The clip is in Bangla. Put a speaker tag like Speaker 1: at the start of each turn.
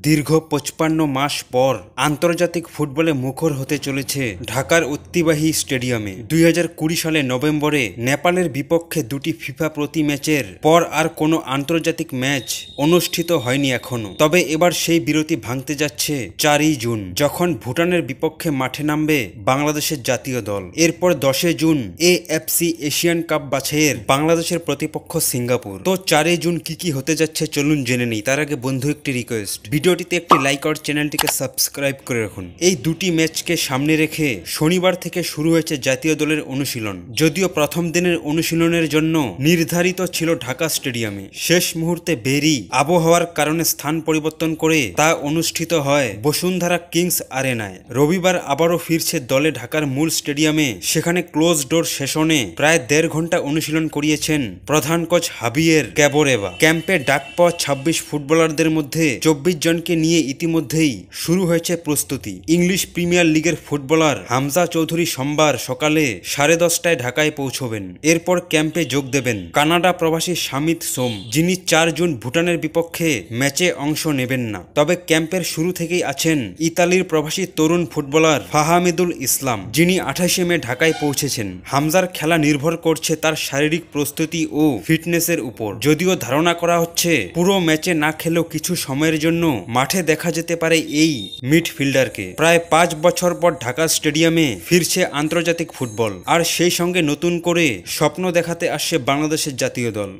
Speaker 1: দীর্ঘ ৫৫ মাস পর আন্তর্জাতিক ফুটবলে মুখর হতে চলেছে ঢাকার ঐতিহ্যবাহী স্টেডিয়ামে। ২০২০ সালে নভেম্বরে নেপালের বিপক্ষে দুটি ফিফা প্রতি ম্যাচের পর আর কোনো আন্তর্জাতিক ম্যাচ অনুষ্ঠিত হয়নি এখনো। তবে এবার সেই বিরতি ভাঙতে যাচ্ছে ৪ই জুন, যখন ভুটানের বিপক্ষে মাঠে নামবে বাংলাদেশের জাতীয় দল। এরপর ১০ জুন এএফসি এশিয়ান কাপ বাছাইয়ের বাংলাদেশের প্রতিপক্ষ সিঙ্গাপুর। তো ৪ই জুন কি হতে যাচ্ছে চলুন জেনে নেই। তার আগে বন্ধু একটি রিকোয়েস্ট, ভিডিওটিতে একটি লাইক আর চ্যানেলটিকে সাবস্ক্রাইব করে রাখুন। এই দুটি ম্যাচকে সামনে রেখে শনিবার থেকে শুরু হয়েছে জাতীয় দলের অনুশীলন। যদিও প্রথম দিনের অনুশীলনের জন্য নির্ধারিত ছিল ঢাকা স্টেডিয়ামে, শেষ মুহূর্তে বেরি আবহাওয়ার কারণে স্থান পরিবর্তন করে তা অনুষ্ঠিত হয় বসুন্ধরা কিংস আরেনায়। রবিবার আবারও ফিরছে দলে ঢাকার মূল স্টেডিয়ামে। সেখানে ক্লোজ ডোর সেশনে প্রায় ১.৫ ঘন্টা অনুশীলন করিয়েছেন প্রধান কোচ হাবিয়ের ক্যাবোরেভা। ক্যাম্পে ডাক পাওয়া ২৬ ফুটবলারদের মধ্যে ২৪ জনকে নিয়ে ইতিমধ্যেই শুরু হয়েছে প্রস্তুতি। ইংলিশ প্রিমিয়ার লিগের ফুটবলার হামজা চৌধুরী সোমবার সকালে ১০:৩০টায় ঢাকায় পৌঁছবেন। এরপর ক্যাম্পে যোগ দেবেন কানাডা প্রবাসী শামিত সোম, যিনি ৪ জুন ভুটানের বিপক্ষে ম্যাচে অংশ নেবেন না। তবে ক্যাম্পের শুরু থেকেই আছেন ইতালির প্রবাসী তরুণ ফুটবলার ফাহামিদুল ইসলাম, যিনি ২৮শে মে ঢাকায় পৌঁছেছেন। হামজার খেলা নির্ভর করছে তার শারীরিক প্রস্তুতি ও ফিটনেসের উপর। যদিও ধারণা করা হচ্ছে পুরো ম্যাচে না খেলেও কিছু সময়ের জন্য মাঠে দেখা যেতে পারে এই মিডফিল্ডারকে। প্রায় ৫ বছর পর ঢাকা স্টেডিয়ামে ফিরছে আন্তর্জাতিক ফুটবল, আর সেই সঙ্গে নতুন করে স্বপ্ন দেখাতে আসছে বাংলাদেশের জাতীয় দল।